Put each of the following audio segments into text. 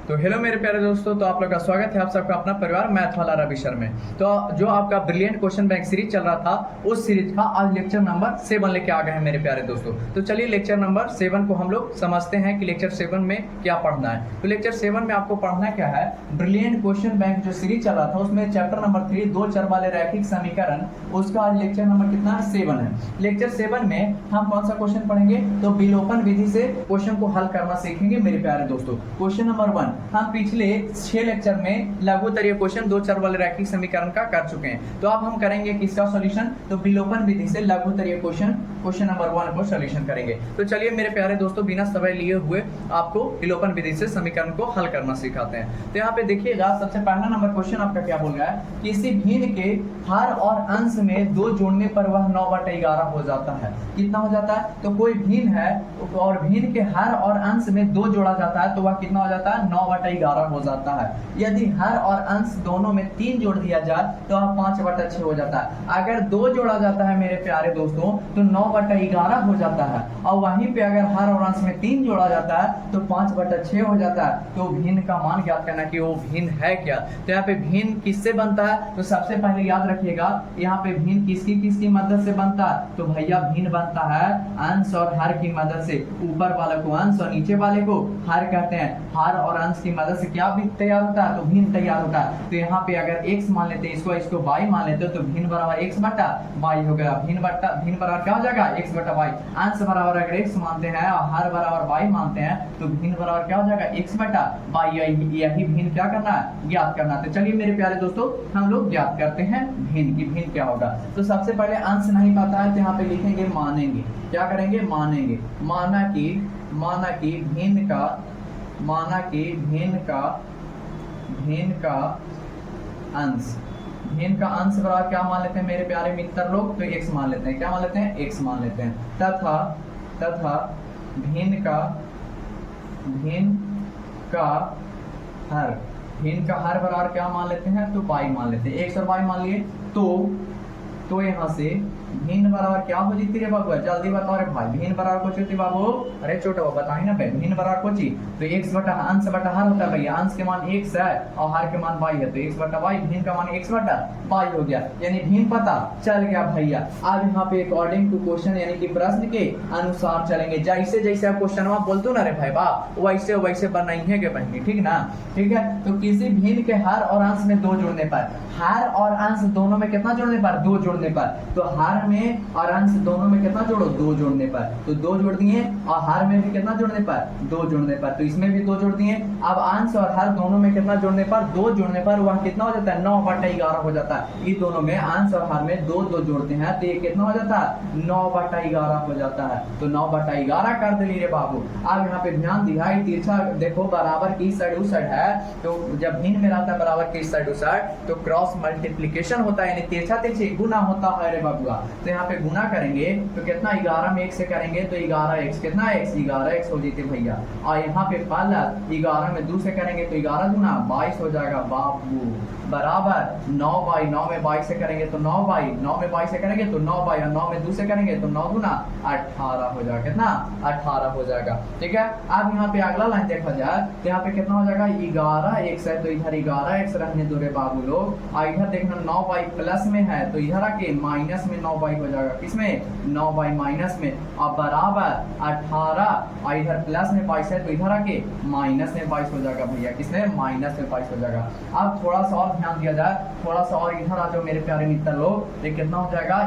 तो हेलो मेरे प्यारे दोस्तों, तो आप लोग का स्वागत है आप सबका अपना परिवार मैथ वाला रवि सर में। तो जो आपका ब्रिलियंट क्वेश्चन बैंक सीरीज चल रहा था, उस सीरीज का आज लेक्चर नंबर 7 लेके आ गए हैं मेरे प्यारे दोस्तों। तो चलिए लेक्चर नंबर 7 को हम लोग समझते हैं कि लेक्चर 7 में क्या पढ़ना है। तो लेक्चर 7 में आपको पढ़ना क्या है, ब्रिलियंट क्वेश्चन बैंक जो सीरीज चल रहा था उसमें चैप्टर नंबर 3 दो चर वाले रैखिक समीकरण, उसका आज लेक्चर नंबर कितना है, 7 है। लेक्चर 7 में हम कौन सा क्वेश्चन पढ़ेंगे, तो विलोपन विधि से क्वेश्चन को हल करना सीखेंगे मेरे प्यारे दोस्तों। क्वेश्चन नंबर 1 हम पिछले 6 लेक्चर में लघुत्तरीय क्वेश्चन दो चर वाले रैखिक समीकरण का कर चुके हैं। तो अब हम करेंगे किसका सॉल्यूशन, तो विलोपन विधि से लघुत्तरीय क्वेश्चन नंबर 1 को सॉल्यूशन करेंगे। तो चलिए मेरे प्यारे दोस्तों, बिना समय लिए हुए आपको विलोपन विधि से समीकरण को हल करना सिखाते हैं। तो यहाँ पे देखिएगा, सबसे पहला नंबर क्वेश्चन आपका क्या बोल रहा है, किसी भिन्न के हर और अंश में 2 जोड़ने पर वह 9/11 हो जाता है। कितना हो जाता है, तो कोई भिन्न है और भिन्न के हर और अंश में 2 जोड़ा जाता है तो वह कितना हो जाता है, 9/11 हो जाता है। यदि हर और अंश दोनों में 3 जोड़ दिया जाए तो वह 5/6 हो जाता है। अगर 2 जोड़ा जाता है मेरे प्यारे दोस्तों तो 9/11 हो जाता है, और वहीं पे अगर हर और अंश में 3 जोड़ा जाता है तो 5/6 हो जाता है। तो भिन्न का मान ज्ञात करना कि वो भिन्न है क्या। तो यहाँ पे भिन्न किससे बनता है, तो सबसे पहले याद रखिएगा यहाँ पे भिन्न किसकी मदद से बनता है, तो भैया भिन्न बनता है अंश और हर की मदद से। ऊपर वाले को अंश और नीचे वाले को हर कहते हैं। हर और अंश की मदद से क्या भी तैयार होता है, तो भिन्न तैयार होता है। तो यहाँ पे अगर x मान लेते हैं, इसको y मान लेते हो, तो भिन्न बराबर x/y हो गया। भिन्न बराबर क्या हो जाएगा, x/y। अंश बराबर अगर x मानते हैं और हर बराबर y मानते हैं तो भिन्न बराबर क्या हो जाएगा, x/y। यही भिन्न क्या करना है, ज्ञात करना। तो चलिए मेरे प्यारे दोस्तों, हम लोग ज्ञात करते हैं भिन्न की भिन्न क्या होगा। तो सबसे पहले अंश नहीं पता है तो यहाँ पे लिखेंगे मानेंगे। क्या करेंगे, मानेंगे। माना कि भिन्न का अंश, भिन्न का अंश बराबर क्या मान लेते हैं मेरे प्यारे मित्र लोग, तो x मान लेते हैं। क्या मान लेते हैं, x मान लेते हैं। तथा भिन्न का हर बराबर क्या मान लेते हैं, तो y मान लेते हैं। x और y मान लिए तो यहाँ से भिन्न बराबर क्या हो जीती रे बाबू, जल्दी बताओ रे भाई। भिन्न बराबर को चीती बाबू, अरे छोटा बाबू बताइए ना भाई। भिन्न बराबर को ची तो अंश बटा हर होता है भैया। अंश के मान x है और हर के मान y है, तो x/y, भिन्न का मान x/y हो गया। यानी भिन्न पता चल गया भैया। अब यहाँ पे अकॉर्डिंग टू क्वेश्चन यानी कि प्रश्न के अनुसार चलेंगे। जैसे जैसे आप क्वेश्चन बोलते हो ना रे भाई बाप, वैसे बनाइए के बहनी, ठीक ना। ठीक है, तो किसी भिन्न के हर और अंश में 2 जोड़ने पर, हर और अंश दोनों में कितना जोड़ने पर, 2 जोड़ने पर। तो हर में और अंश दोनों में कितना जोड़ो, 2 जोड़ने पर। तो 2 जोड़ दिए, और हर में भी कितना जोड़ने पर, 2 जोड़ने पर। तो इसमें भी 2 जोड़ दिए। अब अंश और हर दोनों में कितना जोड़ने पर, 2 जोड़ने पर वह कितना हो जाता है, 9/11 हो जाता है। इन दोनों में अंश और हर में 2 जोड़ते हैं तो ये कितना हो जाता है, 9/11 हो जाता है। तो 9/11 कर दिली रे बाबू। अब यहाँ पे ध्यान दिया, तिरछा देखो बराबर की साइड उस साइड है, तो जब भिन्न में रहता है बराबर की साइड उस साइड तो क्रॉस मल्टीप्लीकेशन होता है, यानी तिरछा तिरछी गुना होता है रे बाबुआ। तो यहाँ पे गुना करेंगे तो कितना, 11 में 1 से करेंगे तो 11x, कितना x, 11x हो जीते भैया। और यहाँ पे प्लस 11 में 2 से करेंगे तो 11 दूना 22 हो जाएगा बाबू, बराबर 9/9 में 22 से करेंगे तो 9/9 में 22 से करेंगे तो 9/, और 9 में 2 से करेंगे तो 9 दूना 18 हो जाएगा। कितना, 18 हो जाएगा। ठीक है, अब यहाँ पे अगला लाइन देखा जाए तो यहाँ पे कितना हो जाएगा, 11x है तो इधर 11x रहने दो रे बाबू लोग। और इधर देखना 9y प्लस में है तो इधर आके माइनस में 9y हो जाएगा। किसमें, 9y माइनस में। और बराबर 18, और इधर प्लस में 22 है तो इधर आके माइनस में 22 हो जाएगा भैया। किसमें, माइनस में 22 हो जाएगा। अब थोड़ा सा और ध्यान दिया जाए, थोड़ा सा और इधर आ जाओ मेरे प्यारे मित्र लोग। ये कितना हो जाएगा,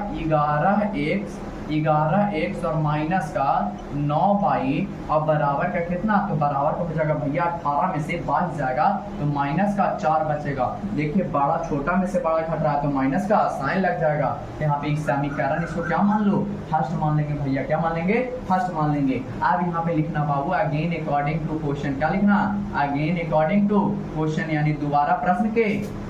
11x और माइनस का 9y और बराबर का कितना, तो बराबर को हो जाएगा भैया 18 में से 22 जाएगा तो माइनस का 4 बचेगा। देखिए बड़ा छोटा में से बड़ा घट रहा है तो माइनस का साइन लग जाएगा। तो यहाँ पे एक समीकरण, इसको क्या मान लो, फर्स्ट मान लेंगे भैया। क्या मान लेंगे, फर्स्ट मान लेंगे। अब यहाँ पे लिखना बाबू अगेन अकॉर्डिंग टू क्वेश्चन। क्या लिखना, अगेन अकॉर्डिंग टू क्वेश्चन, यानी दोबारा प्रश्न के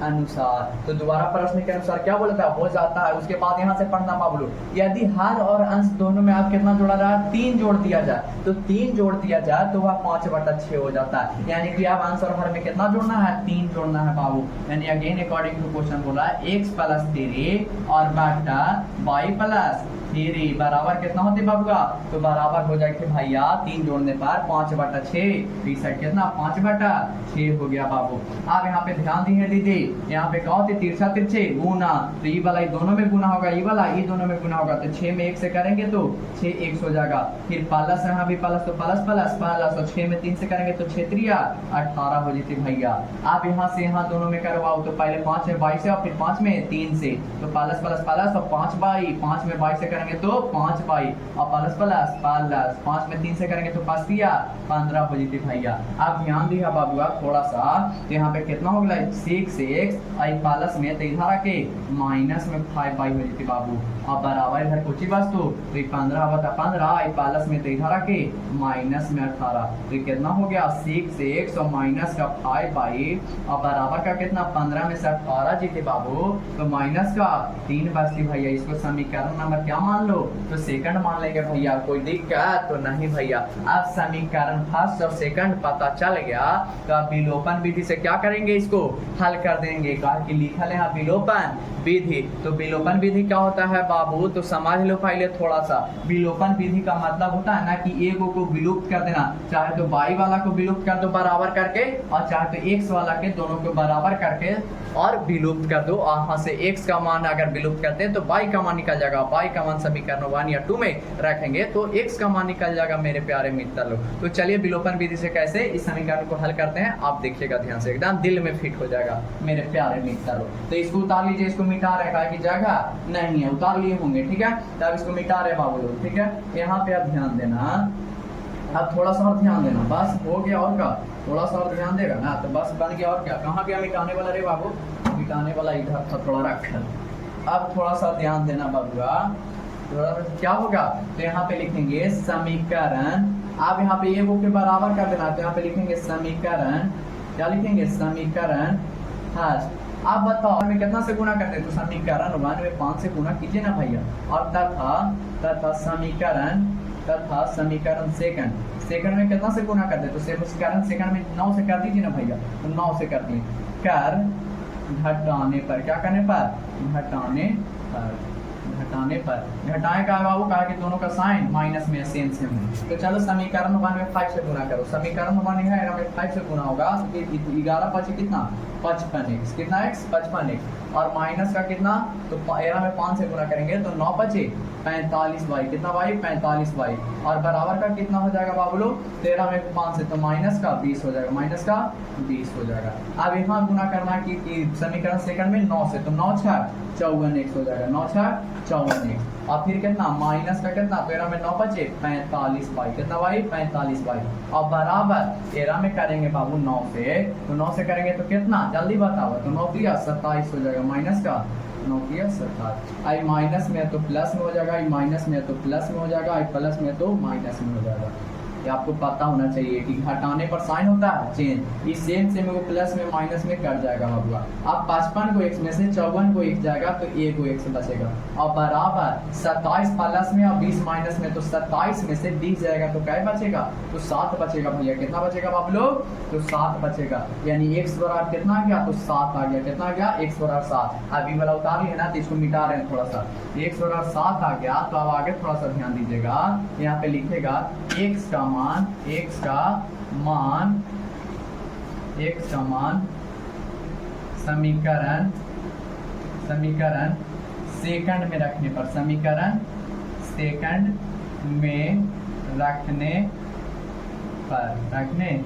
अनुसार। तो दोबारा प्रश्न के अनुसार क्या बोलता है, हो जाता है। उसके बाद यहाँ से पढ़ना बाबू, यदि हर और अंश दोनों में आप कितना जोड़ा जाए, 3 जोड़ दिया जाए, तो 3 जोड़ दिया जाए तो वह 5/6 हो जाता है। यानी कि आप आंसर हर में कितना जोड़ना है, 3 जोड़ना है बाबू। यानी अगेन अकॉर्डिंग टू क्वेश्चन बोला x + 3 और बटा y + 3 बराबर कितना होती बाबूआ, तो बराबर हो जाएगी भैया 3 जोड़ने पर 5/6, इस साइड कितना 5/6 हो गया बाबू। अब यहाँ पे ध्यान दी है दीदी, यहाँ पे क्या होती तिरछा तिरछे गुना, तो ये वाला ये दोनों में गुना होगा, ये वाला ये दोनों में गुना होगा, तो 6 में 1 से करेंगे तो 6 1 हो जाएगा, फिर प्लस यहाँ भी प्लस तो प्लस प्लस प्लस, और 6 में 3 से करेंगे तो 6 3 18 हो जाती भैया। आप यहाँ से यहाँ दोनों में करवाओ तो पहले 5 में 22 से और फिर 5 में 3 से, तो प्लस प्लस प्लस और 5 में 22 से करेंगे तो 5 बाई और प्लस प्लस प्लस 5 में 3 से करेंगे तो 5 3 15 हो जाती भैया। आप ध्यान दिया बाबूआ थोड़ा सा, तो यहाँ पे कितना हो गया 6x आई प्लस में तो इधर आके माइनस में 5 बाई हो जाती बाबू, और बराबर इधर कुछ ही बस तो 15 बता 15 आई प्लस में तो इधर आके माइनस में 18, तो कितना हो गया 6x और माइनस का 5 बाई और बराबर का कितना 15 में से 18 जीते बाबू, तो माइनस का 3 बचती भैया। इसको समीकरण नंबर क्या मान लो, तो सेकंड मान लेंगे भैया, कोई दिक्कत तो नहीं भैया। अब समीकरण फर्स्ट और सेकंड पता चल गया तो आप विलोपन विधि से क्या करेंगे, इसको हल कर देंगे। कहा कि लिखा है यहाँ विलोपन विधि, तो विलोपन विधि क्या होता है बाबू, तो समझ लो पहले थोड़ा सा। विलोपन विधि का मतलब होता है ना कि एक को विलुप्त कर देना, चाहे तो y वाला को विलुप्त कर दो बराबर करके, और चाहे तो x वाला के दोनों को बराबर करके और विलुप्त कर दो। यहाँ से x का मान अगर विलुप्त करते हैं तो y का मान निकल जाएगा, y का मान समीकरण 1 या 2 में रखेंगे तो x का मान निकल जाएगा मेरे प्यारे मित्र लोग। तो चलिए विलोपन विधि से कैसे इस समीकरण को हल करते हैं आप देखिएगा ध्यान से, एकदम दिल में फिट हो जाएगा मेरे प्यारे मित्र लोग। तो इसको उतार लीजिए, इसको मिटा रखा है कि जगह नहीं है, उतार लिए होंगे ठीक है, तब इसको मिटा रहे बाबू लोग ठीक है। यहाँ पे आप ध्यान देना, अब थोड़ा सा और ध्यान देना, बस हो गया और का थोड़ा सा और ध्यान देगा ना तो बस बन गया। और क्या कहाँ गया मिटाने वाला रे बाबू, मिटाने वाला इधर था थोड़ा रखा। अब थोड़ा सा ध्यान देना बाबूआ, थोड़ा क्या होगा तो यहाँ पे लिखेंगे समीकरण, आप यहाँ पे एगो के बराबर कर देना, तो यहाँ पे लिखेंगे समीकरण, क्या लिखेंगे समीकरण फर्स्ट। आप बताओ में कितना से गुना करते, तो समीकरण 1 में 5 से गुना कीजिए ना भैया, और तथा समीकरण सेकंड में कितना से गुना करते, तो समीकरण सेकंड में 9 से कर दीजिए ना भैया, तो 9 से कर दिए, कर घटाने पर, क्या करने पर घटाने पर घटाए का बाबू कहा कि दोनों का साइन माइनस में सेम है। तो चलो समीकरण 1 में 5 से गुना करो, समीकरण 1 है में 5 से गुना होगा, 11 5 कितना 55x, कितना x 55x, और माइनस का कितना तो 13 में 5 से गुना करेंगे तो 9 बचे 45y, कितना y 45y, और बराबर का कितना हो जाएगा बाबू लोग 13 में 5 से तो माइनस का 20 हो जाएगा, माइनस का 20 हो जाएगा। अब यहाँ गुना करना कि समीकरण सेकंड में 9 से, तो 9 6 54x हो जाएगा, 9 6 54x, और फिर कितना माइनस का कितना 13 में 9 बचे 45y, कितना y 45y, और बराबर 13 में करेंगे बाबू 9 से, तो 9 से करेंगे तो कितना जल्दी बताओ, तो 9 3 27 हो जाएगा, माइनस का 9 3 27, आई माइनस में तो प्लस में हो जाएगा, आई माइनस में तो प्लस में हो जाएगा, आई प्लस में तो माइनस में हो जाएगा। ये आपको पता होना चाहिए कि घटाने पर साइन होता है चेंज, इस सेम से में वो प्लस में माइनस में कट जाएगा बाबूआ। अब 55 को x में से 54 को x जाएगा तो a को x बचेगा, और बराबर 27 प्लस में और 20 माइनस में, तो 27 में से 20 जाएगा तो क्या बचेगा, तो 7 बचेगा भैया। कितना बचेगा बाबू लोग, तो 7 बचेगा, यानी x बराबर कितना आ गया, तो 7 आ गया, कितना आ गया x बराबर 7। अभी वाला उतार लिया ना तो इसको मिटा रहे हैं थोड़ा सा, x बराबर 7 आ गया। तो अब आगे थोड़ा सा ध्यान दीजिएगा, यहाँ पे लिखेगा x का मान समीकरण सेकंड में रखने पर, समीकरण सेकंड में रखने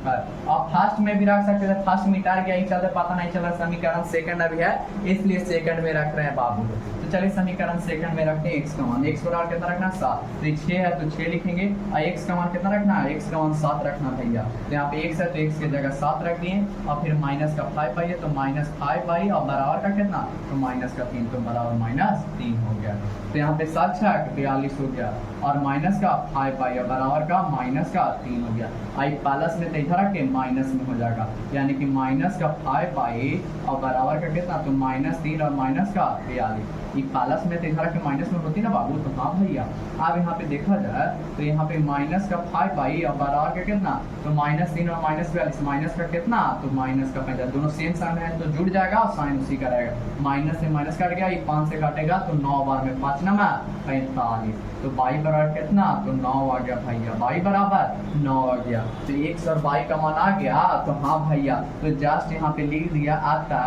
पर और फर्स्ट में भी रख सकते थे, फर्स्ट मिटा गया ही चलते पता नहीं चला, समीकरण सेकंड अभी है इसलिए सेकंड में रख रहे हैं बाबू। तो चलिए समीकरण सेकंड में रखते हैं x का मान, x बराबर कितना रखना 7, तो 6 है तो 6 लिखेंगे, और x का मान कितना रखना है, x का मान 7 रखना भैया। तो यहाँ पे x है तो x की जगह 7 रख दिए, और फिर माइनस का 5 पाइए तो माइनस 5 पाई, और बराबर का कितना तो माइनस का 3, तो बराबर -3 हो गया। तो यहाँ पे 7 6 42 हो गया, और माइनस का 5 बाई और बराबर का माइनस का 3 हो गया। आई प्लस में तो इधर के माइनस में हो जाएगा, यानी कि माइनस का 5 बाई और बराबर का कितना, तो -3 और माइनस का 42। ये प्लस में तो इधर के माइनस में होती ना बाबू, तो हाँ भैया। अब यहाँ पे देखा जाए तो यहाँ पे माइनस का 5 बाई और बराबर का कितना, तो -3 और -42, माइनस का कितना, तो माइनस का 50। दोनों सेम साइन है तो जुड़ जाएगा और साइन उसी का रहेगा। माइनस से माइनस कट गया, ये 5 से काटेगा तो 9 बार में 5 नंबर 45। तो बाई बराबर कितना, तो 9 आ गया भैया। बाई बराबर 9 आ गया, तो 1 और बाई का मान आ गया। तो हाँ भैया, तो जस्ट यहाँ पे लिख दिया आता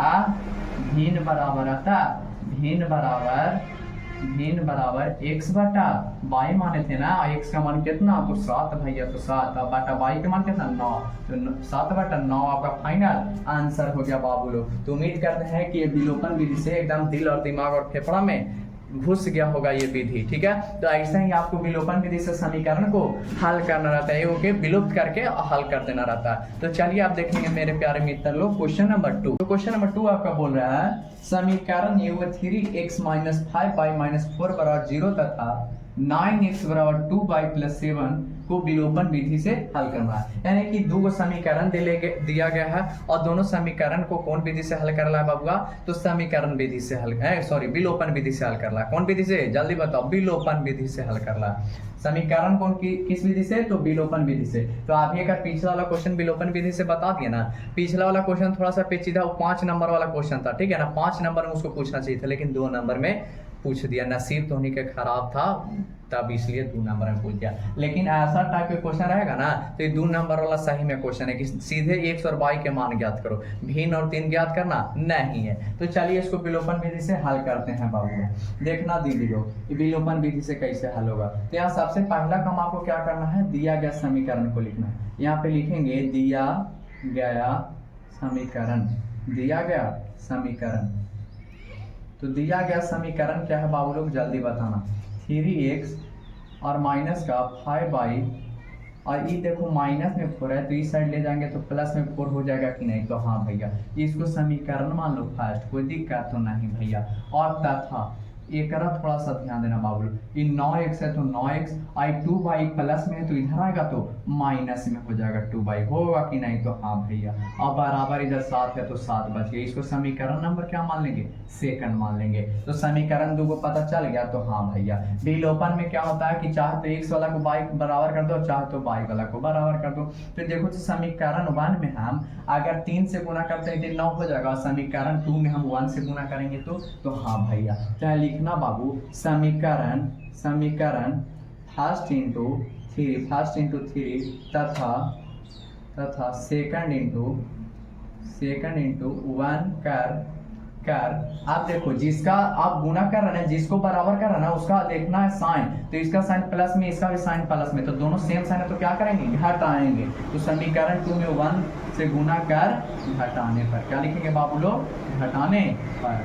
भिन्न बराबर, आता भिन्न बराबर x बटा बाई माने थे ना, x का मान कितना, तो 7 भैया। तो 7 बटा बाई का मान कितना, 9। तो 7 बटा 9 आपका फाइनल आंसर हो गया बाबू लोग। तो उम्मीद करते हैं कि ये विलोपन विधि से एकदम दिल और दिमाग और फेफड़ा में घुस गया होगा ये विधि, ठीक है। तो ऐसा ही आपको विलोपन विधि से समीकरण को हल करना रहता है, ओके, विलुप्त करके हल कर देना रहता है। तो चलिए आप देखेंगे मेरे प्यारे मित्र लोग क्वेश्चन नंबर 2। तो क्वेश्चन नंबर 2 आपका बोल रहा है समीकरण युग 3x - 5 बाई -4 बराबर 0 तथा 9x बराबर 2 बाई +7 को विलोपन विधि से हल करना है। यानी कि दो गो समीकरण दिया गया है और दोनों समीकरण को कौन विधि से हल करना है बाबुआ, तो समीकरण विधि से हल विलोपन विधि से हल करना है। कौन विधि से, जल्दी बताओ, विलोपन विधि से हल करना है। समीकरण कौन किस विधि से, तो विलोपन विधि से। तो आप ही अगर पिछला वाला क्वेश्चन विलोपन विधि से बता दिए ना, पिछला वाला क्वेश्चन थोड़ा सा पेचीदा, 5 नंबर वाला क्वेश्चन था, ठीक है ना, 5 नंबर में उसको पूछना चाहिए था, लेकिन 2 नंबर में पूछ दिया। नसीब तो उन्हीं के खराब था, तब इसलिए 2 नंबर में पूछ दिया। लेकिन ऐसा टाइप के क्वेश्चन रहेगा ना, तो ये 2 नंबर वाला सही में क्वेश्चन है कि सीधे x और y के मान ज्ञात करो, भिन्न और 3 ज्ञात करना नहीं है। तो चलिए इसको विलोपन विधि से हल करते हैं बाबू। देखना दीदी लोग विलोपन विधि से कैसे हल होगा। तो यहाँ सबसे पहला काम आपको क्या करना है, दिया गया समीकरण को लिखना है। यहाँ पे लिखेंगे दिया गया समीकरण, दिया गया समीकरण। तो दिया गया समीकरण क्या है बाबू लोग, जल्दी बताना। 3x और माइनस का 5 बाई, और ये देखो माइनस में 4 है तो इस साइड ले जाएंगे तो प्लस में 4 हो जाएगा कि नहीं, तो हाँ भैया इसको समीकरण मान लो फर्स्ट, कोई दिक्कत तो नहीं भैया। और तथा एक थोड़ा सा ध्यान देना बाबू, ये 9x है तो 9x, आई 2 बाई प्लस में है तो इधर आएगा तो माइनस में हो जाएगा 2 बाई, होगा कि नहीं, तो हाँ भैया। अब बराबर इधर 7 है तो 7 बच गया। इसको समीकरण नंबर क्या मान लेंगे, सेकंड मान लेंगे। तो समीकरण 2 को पता चल गया, तो हाँ भैया। विलोपन में क्या होता है कि चाहे तो x वाला को बाई बराबर कर दो, चाहे तो बाई वाला को बराबर कर दो। तो देखो तो समीकरण 1 में हम अगर 3 से गुना करते हैं तो 9 हो जाएगा, समीकरण 2 में हम 1 से गुना करेंगे तो हाँ भैया। चाहे लिखना बाबू समीकरण फर्स्ट इंटू थ्री तथा सेकंड इंटू 1 कर। आप देखो जिसका आप गुना कर रहे हैं, जिसको बराबर कर रहे हैं ना, उसका देखना है साइन। तो इसका साइन प्लस में, इसका भी साइन प्लस में, तो दोनों सेम साइन है तो क्या करेंगे, घटाएंगे। तो समीकरण 2 में 1 से गुना कर घटाने पर क्या लिखेंगे बाबू लोग, घटाने पर।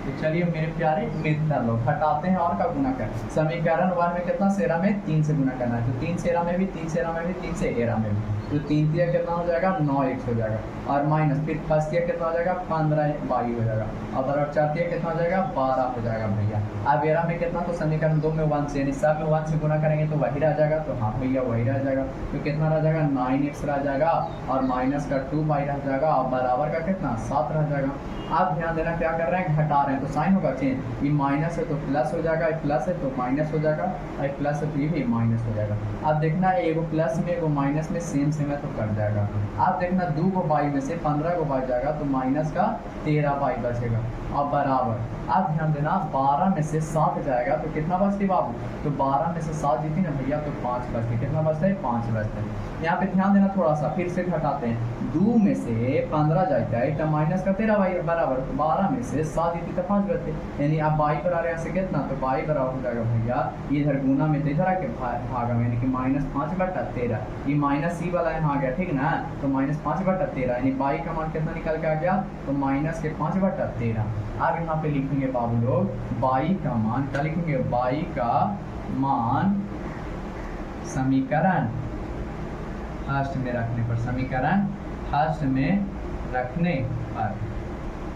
तो चलिए मेरे प्यारे मित्र लोग घटाते हैं और का गुना कर। समीकरण 1 में कितना सेरा में 3 से गुना करना है, तो 3 सेरा में भी 3 सेरा में भी 3 से एरा में भी, तो 3 दिया कितना हो जाएगा 9x हो जाएगा, और माइनस फिर फर्स्ट दिया कितना हो जाएगा 15 बाई हो जाएगा, और बराबर 4 दिया कितना हो जाएगा 12 हो जाएगा भैया। अब एरा में कितना, तो समीकरण 2 में 1 से, यानी सब में 1 से गुना करेंगे तो वही रह जाएगा, तो हाँ भैया वही रह जाएगा। तो कितना रह जाएगा 9x रह जाएगा, और माइनस का 2 बाई रह जाएगा, और बराबर का कितना 7 रह जाएगा। आप ध्यान देना क्या कर रहे हैं, घटा रहे हैं, तो साइन होगा चेंज, ये माइनस है तो प्लस हो जाएगा, प्लस है तो माइनस हो जाएगा, और प्लस है तो ये भी माइनस हो जाएगा। आप देखना है एगो प्लस में एगो माइनस में सेम है तो कट जाएगा। आप देखना 2 को बाई में से 15 को बाई जाएगा तो माइनस का 13 बाई बचेगा, और बराबर आप ध्यान देना 12 में से 7 जाएगा तो कितना बचती बाबू, तो 12 में से 7 जीती ना भैया, तो 5 बचते। कितना बचता है 5 बचते हैं। यहाँ पे ध्यान देना थोड़ा सा, फिर से घटाते हैं। 2 में से 15 जाता है तो माइनस का 13 बाई बराबर, तो 12 में से 7 जीती तो 5 बचते, यानी आप बाई बराबर यहाँ से कितना, तो बाई बराबर हो जाएगा भैया, इधर गुना में तो इधर आके भागा में, यानी कि -5 बटा 13, ये माइनस सी वाला यहाँ आ गया, ठीक ना, तो -5 बटा 13, यानी बाई का मान कितना निकल के आ गया, तो माइनस के 5 बटा 13। अब यहाँ पे लिखेंगे बाबू लोग बाई का मान, क्या लिखेंगे, बाई का मान समीकरण फर्स्ट में रखने पर, समीकरण फर्स्ट में रखने पर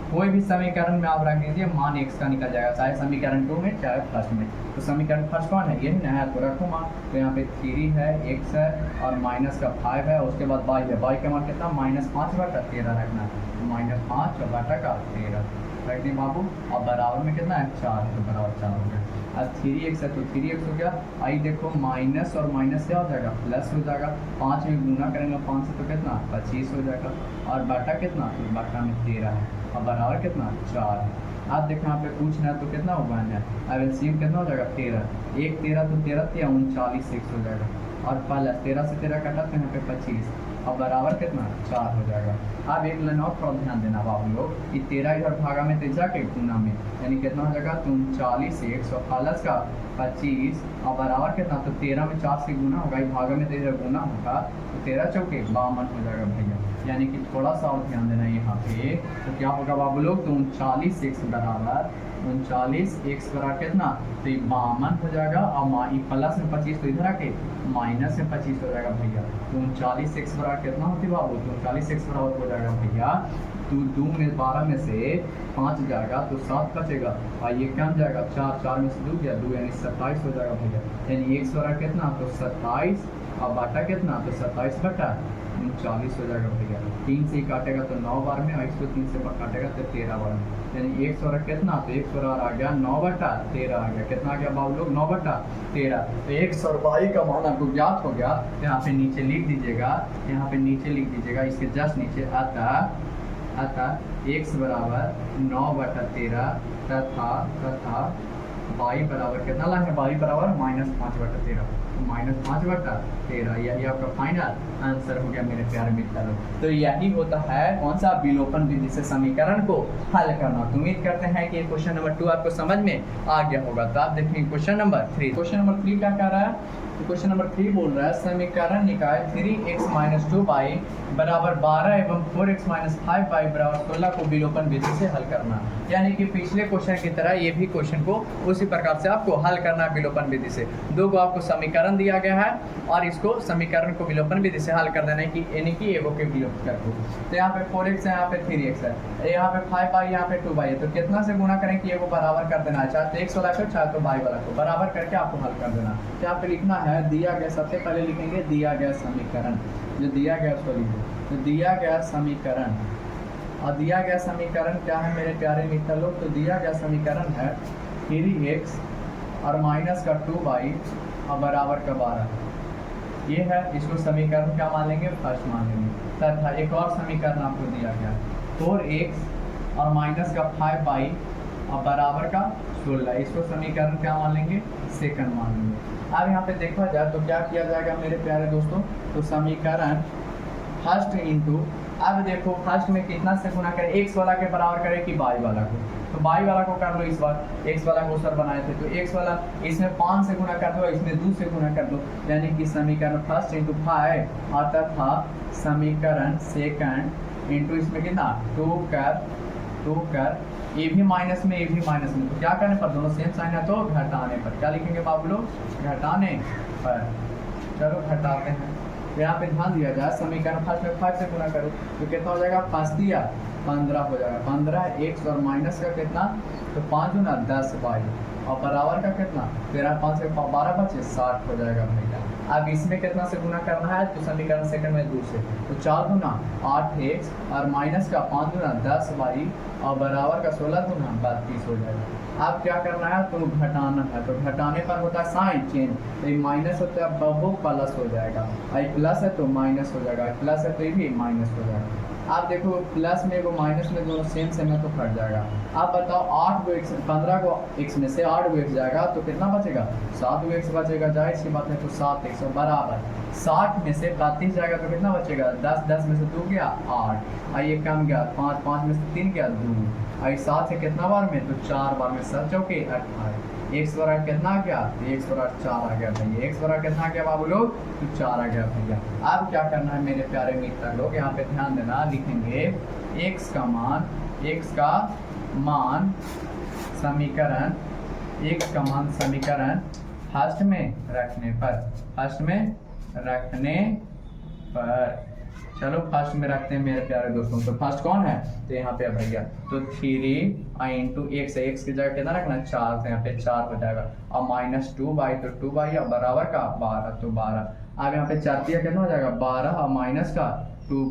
कोई भी समीकरण में आप रख दीजिए मान x का निकल जाएगा, चाहे समीकरण 2 में चाहे फर्स्ट में। तो समीकरण फर्स्ट कौन है, ये ना है, तो रखो मान। तो यहाँ पे 3 है, x है और माइनस का 5 है, उसके बाद y है, y का मान कितना -5/13 रखना है, -5 और बटा का 13 रख दी बाबू। और बराबर में कितना है 4, तो बराबर 4 हो गया। अब 3x है तो 3x हो गया, आई देखो माइनस और माइनस क्या हो जाएगा प्लस हो जाएगा, 5 में गुना करेंगे 5 से तो कितना 25 हो जाएगा, और बटा कितना, तो बटा में 13 है और बराबर कितना 4 है। आप देखो यहाँ पे पूछना है तो कितना होगा ना, अब एलसीएम कितना हो जाएगा 13, 1 13 तो 13 39 x हो जाएगा, और प्लस 13 से 13 कटा तो यहाँ पे 25 और बराबर कितना 4 हो जाएगा। अब एक लाइन और थोड़ा ध्यान देना बाबू लोग, कि 13 इधर भागा में तो जाके गुना में, यानी कितना हो जाएगा 39 x और प्लस का 25 और बराबर कितना, तो 13 में 4 से गुना होगा, भागा में तो इधर गुना होगा, तो 13 चौके 52 हो जाएगा भैया। यानी कि थोड़ा सा और ध्यान देना यहाँ पे, तो क्या होगा बाबू लोग, तो 39 x बराबर 39 x बराबर कितना, तो ये 52 हो जाएगा, और प्लस में 25 तो इधर आके माइनस में 25 हो जाएगा भैया। तो 39 x बराबर कितना होती बाबू, तो 39 x बराबर हो जाएगा भैया, तो 2 में 12 में से 5 जाएगा तो 7 बचेगा, और ये कम जाएगा 4, 4 में से 2 गया 2, यानी 27 हो जाएगा भैया। यानी x बराबर कितना, तो 27 और बाटा कितना, तो 27 बटा 39 हो जाएगा भैया। 3 से ही काटेगा तो 9 बार में, और 103 से काटेगा तो 13 बार में, यानी 100 कितना, तो 100 आ गया 9/13 आ गया, कितना आ गया बाबू लोग 9/13। तो 122 का मान आपको ज्ञात हो गया। यहाँ पे नीचे लिख दीजिएगा, यहाँ पे नीचे लिख दीजिएगा, इसके जस्ट नीचे अतः x बराबर 9/13 तथा y बराबर कितना लाएंगे, y बराबर -5/13, -5/13, यही आपका फाइनल आंसर हो गया मेरे प्यारे मित्रों। तो यही होता है कौन सा, विलोपन विधि से समीकरण को हल करना। तो उम्मीद करते हैं कि क्वेश्चन नंबर 2 आपको समझ में आ गया होगा। तो आप देखेंगे क्वेश्चन नंबर 3, क्वेश्चन नंबर 3 क्या कह रहा है, तो क्वेश्चन नंबर 3 बोल रहा है समीकरण निकाय 3x - 2y बराबर 12 एवं 4x - 5y बराबर 16 को विलोपन विधि से हल करना। यानी कि पिछले क्वेश्चन की तरह ये भी क्वेश्चन को उसी प्रकार से आपको हल करना है विलोपन विधि से। दो को आपको समीकरण दिया गया है और इसको समीकरण को विलोपन विधि से हल कर देना है, कि यानी कि एगो के विलोप कर दो। तो यहाँ पे 4x है, यहाँ पे 3x है, यहाँ पे 5y, यहाँ पे 2y है, तो कितना से गुणा करें कि एगो बराबर कर देना है, चाहे तो x वाला को चाहे तो y वाला को बराबर करके आपको हल कर देना। तो यहाँ पे लिखना है दिया गया, सबसे पहले लिखेंगे दिया गया समीकरण, जो दिया गया उसको लिखो। तो दिया गया समीकरण, और दिया गया समीकरण क्या है मेरे प्यारे मित्र लोग, तो दिया गया समीकरण है 3x और माइनस का 2y और बराबर का 12, ये है। इसको समीकरण क्या मान लेंगे, फर्स्ट मान लेंगे। तथा एक और समीकरण आपको दिया गया 4x और माइनस का 5y और बराबर का 16, इसको समीकरण क्या मान लेंगे, सेकंड मान लेंगे। अब यहाँ पे देखा जाए तो क्या किया जाएगा मेरे प्यारे दोस्तों, तो समीकरण फर्स्ट इंटू, अब देखो फर्स्ट में कितना से गुना करें, x वाला के बराबर करें कि y वाला को, तो y वाला को कर लो इस बार, x वाला को सर बनाए थे तो x वाला इसमें 5 से गुना कर दो, इसमें 2 से गुना कर दो, यानी कि समीकरण फर्स्ट इंटू 5 और तथा समीकरण सेकंड इंटू इसमें कितना 2 कर ये भी माइनस में ये भी माइनस में, तो क्या करने पर दोनों सेम साइन है तो घटाने पर, क्या लिखेंगे बाबू लोग, घटाने पर। चलो घटाते हैं, यहाँ पे ध्यान दिया जाए, समीकरण फर्स्ट में 5 से गुना करो तो कितना हो जाएगा, 5 दिया 15 हो जाएगा, 15 x और माइनस का कितना, तो 5 गुना 10y और बराबर का कितना 13, 5 से 12 बचे 60 हो जाएगा भैया। अब इसमें कितना से गुना करना है, तो समीकरण सेकंड में 2 से, तो 4 गुना 8x और माइनस का 5 गुना 10y और बराबर का 16 गुना 32 हो जाएगा। अब क्या करना है, तो घटाना है, तो घटाने पर होता है साइन चेंज, तो ये माइनस होता है वो प्लस हो जाएगा, और एक्स है तो माइनस हो जाएगा, प्लस है तो ये भी माइनस हो जाएगा। आप देखो प्लस में वो माइनस में दोनों सेम सेम है तो कट जाएगा। आप बताओ 8 को x 15 को x में से 8 को x जाएगा तो कितना बचेगा, 7 को x बचेगा, जाहिर सी बात है, तो 7x बराबर 60 में से 32 जाएगा तो कितना बचेगा, 10 में से 2 गया 8, आइए कम गया 5 में से 3 गया 2, आई 7 से कितना बार में, तो 4 बार में, 7 चौके 28, x बराबर कितना आ गया, तो x बराबर 4 आ गया भैया, x बराबर कितना आ गया बाबू लोग, तो 4 आ गया भैया। अब क्या करना है मेरे प्यारे मित्र लोग, यहाँ पे ध्यान देना, लिखेंगे x का मान समीकरण, x का मान समीकरण फर्स्ट में रखने पर चलो फर्स्ट में रखते हैं मेरे प्यारे दोस्तों। तो फर्स्ट कौन है, तो यहाँ पे भैया तो 3 इंटू एक्स है, एक्स की जगह कितना रखना 4, तो यहाँ पे 4 हो जाएगा। और -2 तो 2 और बराबर का 12, तो 12। अब यहाँ पे 4 कितना हो जाएगा 12 और माइनस का 2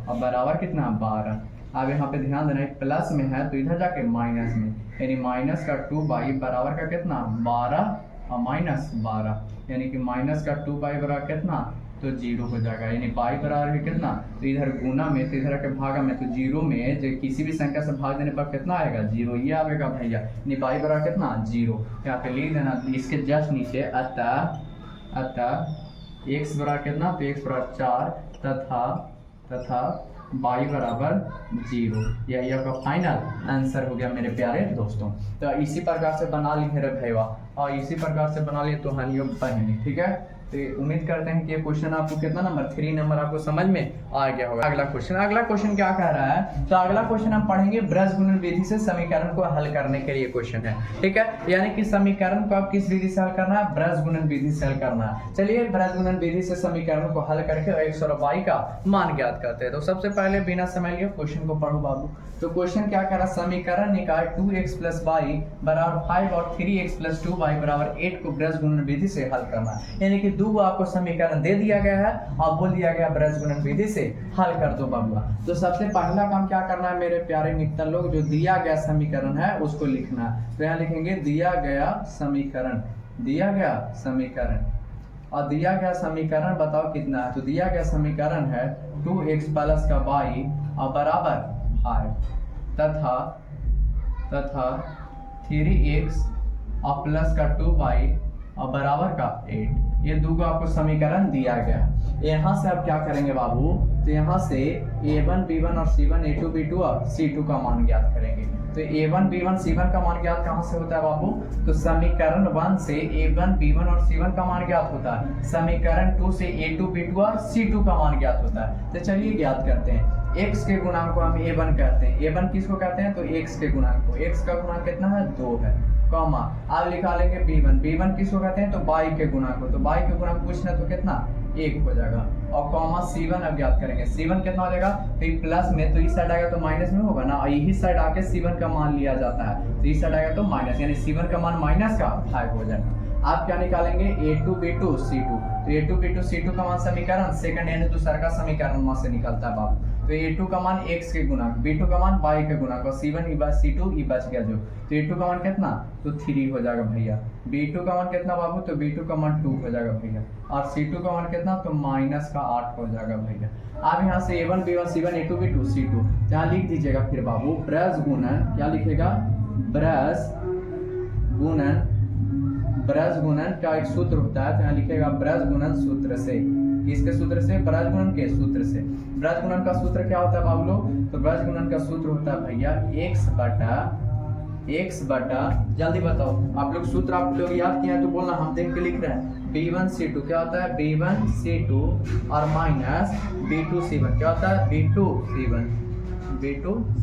और बराबर कितना 12। अब यहाँ पे ध्यान देना प्लस में है तो इधर जाके माइनस में, यानी माइनस का 2 बराबर का कितना 12 और माइनस 12, यानी कि माइनस का 2 बराबर कितना तो 0 हो जाएगा। यानी बाई बराबर है कितना, तो इधर गुना में तो इधर के भागा में, तो 0 में जो किसी भी संख्या से भाग देने पर कितना आएगा 0 ये आएगा भैया। यानी बाई बराबर कितना 0। यहाँ पे लिख देना इसके जस्ट नीचे अतः x बराबर कितना, तो x बराबर 4 तथा बाई बराबर 0। यही आपका फाइनल आंसर हो गया मेरे प्यारे दोस्तों। तो इसी प्रकार से बना ली मेरे भैया, और इसी प्रकार से बना लिए तो हनियो बहनी। ठीक है, तो उम्मीद करते हैं कि ये क्वेश्चन आपको कितना नंबर 3 नंबर आपको समझ में आ गया होगा। अगला क्वेश्चन क्या कह रहा है, तो अगला क्वेश्चन हम पढ़ेंगे ब्रज गुणन विधि से समीकरण को हल करने के लिए क्वेश्चन है। ठीक है, यानी कि समीकरण को आप किस विधि से हल करना है, ब्रज गुणन विधि से हल करना है। चलिए ब्रज गुणन विधि से समीकरण को हल करके x और y का मान ज्ञात करते हैं। तो सबसे पहले बिना समय लिए क्वेश्चन को पढ़ो बाबू। तो क्वेश्चन क्या कह रहा है, समीकरण निकाय 2x + y बराबर 5 और 3x + 2y बराबर 8 को ब्रज गुणन विधि से हल करना है। यानी कि दो आपको समीकरण दे दिया गया है और बोल दिया गया ब्रज गुणन विधि से हल कर दो बाबुआ। तो सबसे पहला काम क्या करना है मेरे प्यारे मित्र लोग, जो दिया गया समीकरण है उसको लिखना है। तो यहाँ लिखेंगे दिया गया समीकरण, और दिया गया समीकरण बताओ कितना है। तो दिया गया समीकरण है 2x + का y और बराबर 5 तथा 3x और प्लस का 2y और बराबर का 8। ये दो आपको समीकरण दिया गया। यहाँ से आप क्या करेंगे बाबू, तो यहाँ से a1 b1 और c1 a2 b2 और c2 का मान ज्ञात करेंगे। तो a1 b1 c1 का मान ज्ञात कहाँ से होता है बाबू, तो समीकरण 1 से a1 b1 और c1 का मान ज्ञात होता है। समीकरण 2 से a2 b2 और c2 का मान ज्ञात होता है। तो चलिए ज्ञात करते हैं। x के गुणांक को हम a1 कहते हैं। a1 किसको कहते हैं, तो x के गुणांक को। x का गुणांक कितना है 2 है, कॉमा अब लिखा लेंगे b1 किसको कहते हैं, तो y के गुणांक को। तो y के गुणांक पूछना तो कितना 1 हो जाएगा, और कॉमा c1 अब ज्ञात करेंगे। c1 कितना हो जाएगा, तो प्लस में तो इस साइड आएगा तो माइनस में होगा ना, और यही साइड आके c1 का मान लिया जाता है, तो इस साइड आएगा तो माइनस, यानी c1 का मान माइनस का 5 हो जाएगा। आप क्या निकालेंगे a2 b2 c2। तो a2 b2 c2 का मान समीकरण सेकंड यानी दूसरा का समीकरण वहां से निकलता है बाबू। तो a2 का मान x के गुणांक, b2 का मान y के गुणांक, और c1 c2 बच गया जो। तो a2 का मान कितना, तो 3 हो जाएगा भैया। b2 का मान कितना बाबू, तो b2 का मान 2 हो जाएगा भैया, और c2 का मान कितना, तो माइनस का 8 हो जाएगा भैया। अब यहाँ से a1 b1 c1 a2 b2 c2 यहाँ लिख दीजिएगा। फिर बाबू ब्रज गुणन, क्या लिखेगा, ब्रज गुणन का एक सूत्र होता है। तो यहाँ लिखेगा ब्रज गुणन सूत्र से। किसके सूत्र से, ब्रज गुणन के सूत्र से। ब्रज गुणन का सूत्र क्या होता है बाबू लोग, तो ब्रज गुणन का सूत्र होता है भैया x बटा जल्दी बताओ आप लोग, सूत्र आप लोग याद किया तो बोलना, हम देख के लिख रहे हैं। b1 c2 क्या होता है, b1 c2 और माइनस b2 c1 क्या होता है, b2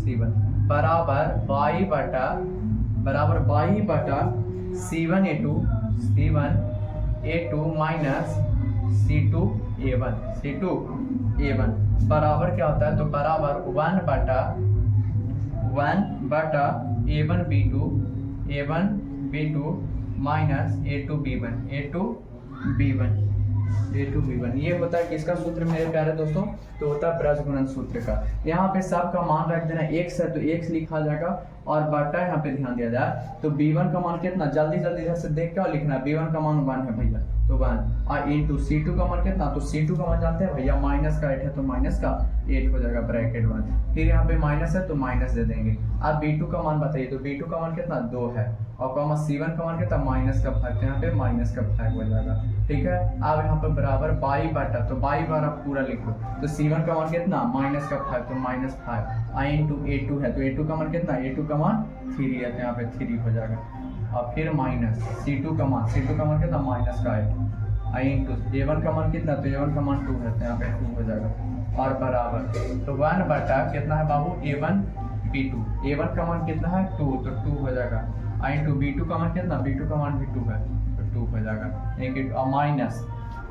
c1 बराबर y बटा c1 a2 minus c2 a1 बराबर क्या होता है, तो बराबर 1 बटा a1 b2 minus a2 b1 ये होता है किसका सूत्र मेरे प्यारे दोस्तों, तो होता है ब्रज गुणन सूत्र का। यहाँ पे सब का मान रख देना, x है तो x लिखा जाएगा, और बटा यहाँ पे ध्यान दिया जाए। तो b1 का मान कितना, जल्दी इधर से देख के लिखना, b1 का मान 1 है भैया, तो 1 और इंटू c2 का मान कितना, तो c2 का मान जानते हैं भैया माइनस का 8 है, तो माइनस का 8 हो जाएगा ब्रैकेट 1। फिर यहाँ पे माइनस है तो माइनस दे देंगे। अब b2 का मान बताइए, तो b2 का मान कितना 2 है, और कॉमा c1 का मान कितना माइनस का 5, यहाँ पे माइनस का 5 हो जाएगा। ठीक है, अब यहाँ पे बराबर y बटा, तो y बार आप पूरा लिखो, तो c1 का मान कितना माइनस का 5, तो माइनस 5 आई इंटू a2 है, तो a2 का मान कितना, a2 का मान 3 है, तो यहाँ पे 3 हो जाएगा। और फिर माइनस c2 का मान कितना माइनस का 8 आई इंटू a1 का मान कितना, तो a1 का मान 2 है, तो यहाँ पे 2 हो जाएगा। और बराबर तो 1 बटा कितना है बाबू, a1 a1 का मान कितना है 2, तो 2 हो जाएगा। आई इंटू b2 का मान कितना, b2 का मान भी 2 है, तो 2 हो जाएगा।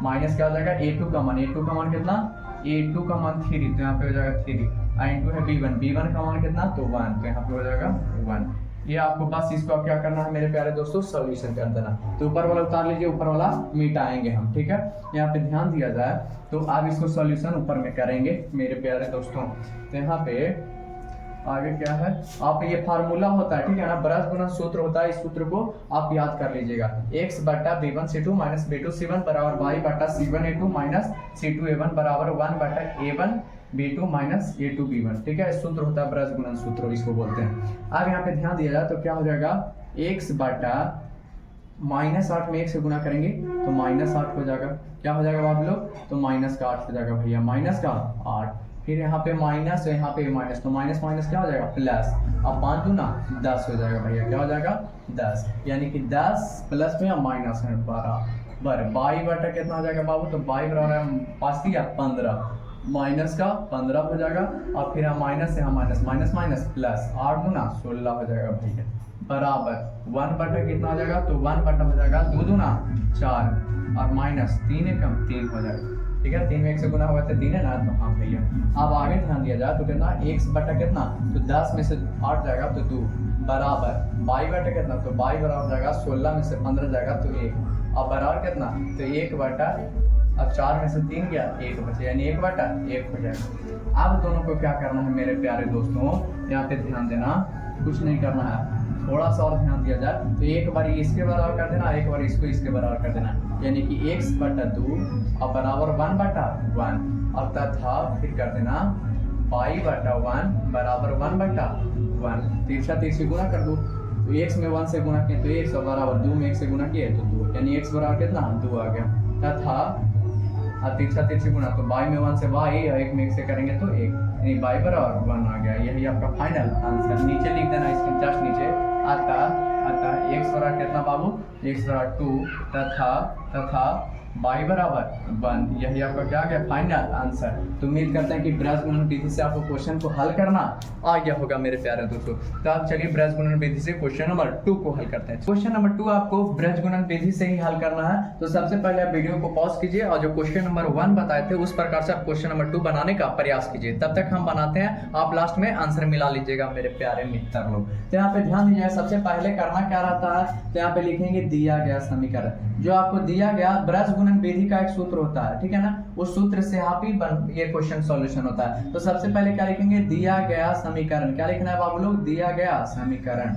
माइनस क्या हो जाएगा, a2 का मान कितना A2 का मान 3, तो यहाँ पे हो जाएगा 3, इंटू है B1 का मान कितना, तो 1, तो यहाँ पे हो जाएगा 1। ये आपको बस इसको क्या करना है मेरे प्यारे दोस्तों, सॉल्यूशन कर देना। तो ऊपर वाला उतार लीजिए, ऊपर वाला मिटाएंगे हम, ठीक है। यहाँ पे ध्यान दिया जाए तो आप इसको सॉल्यूशन ऊपर में करेंगे मेरे प्यारे दोस्तों। तो यहाँ पे आगे क्या है, आप ये फार्मूला होता है, ठीक है ना, ब्रज गुणन सूत्र होता है, इस सूत्र को आप याद कर लीजिएगा। x बटा b1c2 माइनस b2c1 बराबर y बटा c1a2 माइनस c2a1 बराबर 1 बटा a1 b2 minus a2 b1, ठीक है। सूत्र होता है ब्रज गुणन सूत्र, इसको बोलते हैं। अब यहाँ पे ध्यान दिया जाए तो क्या हो जाएगा, x बटा -8 में 1 से गुना करेंगे तो -8 हो जाएगा। क्या हो जाएगा आप लोग, तो माइनस का 8 हो जाएगा भैया, माइनस का 8। फिर यहाँ पे माइनस, यहाँ पे माइनस, तो माइनस माइनस क्या हो जाएगा, प्लस। अब 5 दूना 10 हो जाएगा भैया, क्या हो जाएगा 10, यानी कि 10 प्लस में माइनस है 12 बाई बटा कितना हो जाएगा बाबू, तो बाई बराबर 5 या 15, माइनस का 15 हो जाएगा। और फिर हम माइनस से हम माइनस, माइनस माइनस प्लस, 8 दूना 16 हो जाएगा भैया, बराबर 1 बटा कितना हो जाएगा, तो 1 बटा हो जाएगा 2 दूना 4 और माइनस 3 एकम 3 हो जाएगा, ठीक है। 3 में 1 से गुना हुआ तो 3 है ना, तो हाँ भैया। अब आगे ध्यान दिया जाए तो कितना, x बटा कितना, तो 10 में से 8 जाएगा तो 2 बराबर बाई बटा कितना, तो बाई बराबर जाएगा 16 में से 15 जाएगा तो 1, अब बराबर कितना, तो 1 बटा, अब 4 में से 3 गया 1 बचे, यानी 1 बटा 1 हो जाएगा। अब दोनों को क्या करना है मेरे प्यारे दोस्तों, यहाँ पे ध्यान देना, कुछ नहीं करना है, थोड़ा सा और ध्यान दिया जाए तो एक बार इसके बराबर कर देना, एक बार इसको इसके बराबर कर देना, यानी कि x बटा 2 और बराबर 1 बटा 1, और तथा फिर कर देना y बटा 1 बराबर 1 बटा 1, तिरछा तिरछी गुना कर दो, तो x में 1 से गुना किए तो x और बराबर 2 में 1 से गुना किए तो 2, यानी x बराबर कितना 2 आ गया। तथा तिरछा तिरछी गुना, तो y में 1 से y और 1 में 1 से करेंगे तो 1, यानी y बराबर 1 आ गया। यही आपका फाइनल आंसर, नीचे लिख देना इसके जस्ट नीचे, अतः x बराबर कितना बाबू, x बराबर 2 तथा y बराबर 1, यही आपका क्या गया फाइनल आंसर। तो उम्मीद करते हैं कि ब्रज गुणन विधि से आपको क्वेश्चन को हल करना आ गया होगा मेरे प्यारे दोस्तों। तो आप चलिए ब्रज गुणन विधि से क्वेश्चन नंबर 2 को हल करते हैं। क्वेश्चन नंबर 2 आपको ब्रज गुणन विधि से ही हल करना है। तो सबसे पहले आप वीडियो को पॉज कीजिए और जो क्वेश्चन नंबर 1 बताए थे उस प्रकार से आप क्वेश्चन नंबर 2 बनाने का प्रयास कीजिए। तब तक हम बनाते हैं, आप लास्ट में आंसर मिला लीजिएगा मेरे प्यारे मित्र लोग। तो यहाँ पे ध्यान दीजिए, सबसे पहले करना क्या रहता है, तो यहाँ पे लिखेंगे दिया गया समीकरण। जो आपको दिया गया ब्रज गुणन विधि का एक सूत्र होता है, ठीक है ना, उस सूत्र से आप ही ये क्वेश्चन सॉल्यूशन होता है। तो सबसे पहले क्या लिखेंगे, दिया गया समीकरण। क्या लिखना है बाबू लोग, दिया गया समीकरण।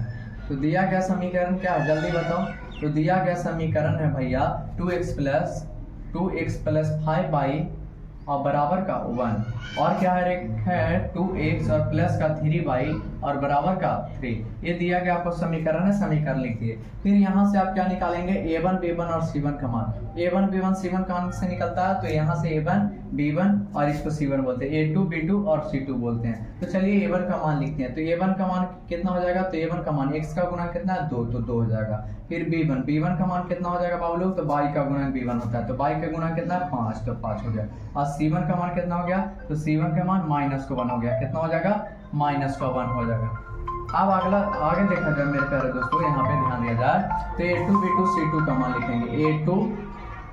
तो दिया गया समीकरण क्या है जल्दी बताओ, तो दिया गया समीकरण है भैया 2x प्लस 5y और बराबर का 1, और क्या है 2x और प्लस का 3y और बराबर का 3। ये दिया गया आपको समीकरण है, समीकरण लिखिए। फिर यहाँ से आप क्या निकालेंगे, a1 b1 और c1 का मान। a1 b1 c1 का मान से निकलता है, तो यहाँ से a1 b1 और इसको c1 बोलते हैं, a2 b2 और c2 बोलते हैं। तो चलिए a1 का मान लिखते हैं। तो a1 का मान कितना हो जाएगा, तो a1 का मान x का गुना कितना है 2, तो 2 हो जाएगा। फिर b1 का मान कितना हो जाएगा बाबू लोग, तो y का गुना b1 होता है, तो y का गुना कितना है 5, तो 5 हो जाएगा। और c1 का मान कितना हो गया, तो c1 का मान -1 हो गया, कितना हो जाएगा -1 हो जाएगा। अब अगला आगे देखा जाए मेरे प्यारे दोस्तों, यहाँ पे ध्यान दिया जाए तो a2 b2 c2 का मान लिखेंगे।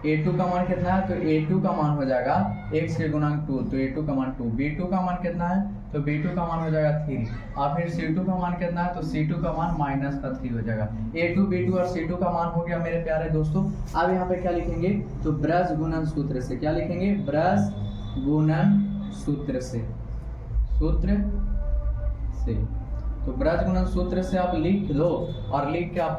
a2 का मान कितना है, तो a2 का मान हो जाएगा x के गुणांक 2, तो a2 का मान 2। b2 का मान कितना है, तो b2 का मान हो जाएगा 3। और फिर c2 का मान कितना है, तो c2 का मान -3 हो जाएगा। a2 b2 और c2 का मान हो गया मेरे प्यारे दोस्तों। अब यहाँ पे क्या लिखेंगे, तो ब्रज गुणन सूत्र से। क्या लिखेंगे, ब्रज गुणन सूत्र से, तो ब्रज गुणन सूत्र से आप लिख दो और लिख के आप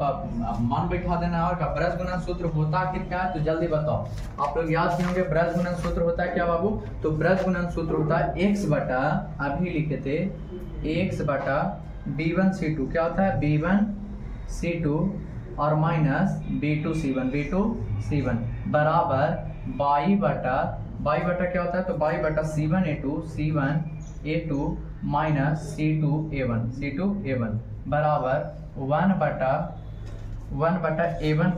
मान बैठा देना। और ब्रज गुणन सूत्र होता आखिर क्या है, तो जल्दी बताओ। आप लोग याद करेंगे ब्रज गुणन सूत्र होता है क्या बाबू, तो ब्रज गुणन सूत्र होता है x बटा, अभी लिखे थे x बटा b1 c2, क्या होता है b1 c2 और माइनस b2 c1 बराबर y बटा क्या होता है, तो y बटा c1 माइनस c2 a1 बराबर 1 बटा a1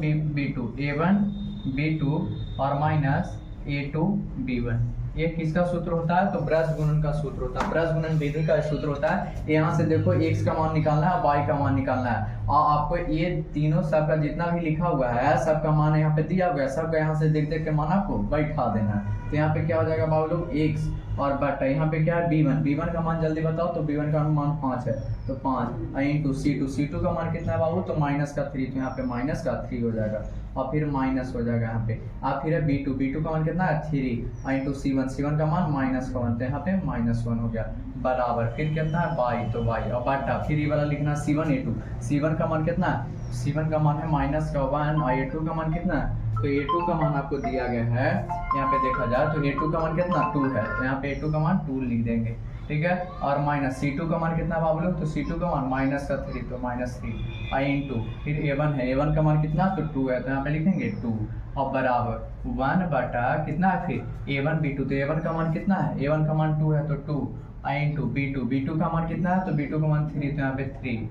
b2 और माइनस a2 b1। ये किसका सूत्र होता है? तो ब्रज गुणन का सूत्र होता है, ब्रज गुणन विधि का सूत्र होता है। यहाँ से देखो x का मान निकालना है, y का मान निकालना है, और आपको ये तीनों सबका जितना भी लिखा हुआ है सबका मान यहाँ पे दिया हुआ है, सबका यहाँ से देख देख के मान आपको बैठा देना है। तो यहाँ पे क्या हो जाएगा बाबू लोग, x और बटा यहाँ पे क्या है b1 का मान जल्दी बताओ। तो b1 का मान 5 है, तो 5 इंटू c2 का मान कितना है बाबू? तो माइनस का 3, तो यहाँ पे माइनस का 3 हो जाएगा, और फिर माइनस हो जाएगा यहाँ पे। अब फिर है b2 का मान कितना है? 3 इंटू c1 का मान माइनस का 1, तो यहाँ पे -1 हो गया, बराबर फिर कितना है? y, तो y और बटा फिर ये वाला लिखना c1 का मान कितना है? c1 का मान है -1 और a2 का मान कितना है? तो a2 का मान आपको दिया गया है, यहाँ पे देखा जाए तो a2 का मान कितना? 2 है, तो यहाँ पे a2 का मान 2 लिख देंगे, ठीक है। और माइनस c2 का मान कितना बाबू लोग? तो c2 का मान माइनस का 3, तो -3 इंटू फिर a1 है, a1 का मान कितना? तो 2 है, तो यहाँ पे लिखेंगे 2 और बराबर 1 बटा कितना है? फिर a1 b2, तो a1 का मान कितना है? a1 का मान 2 है, तो 2 इंटू b2 का मान कितना है? तो b2 का मान 3, तो यहाँ पे 3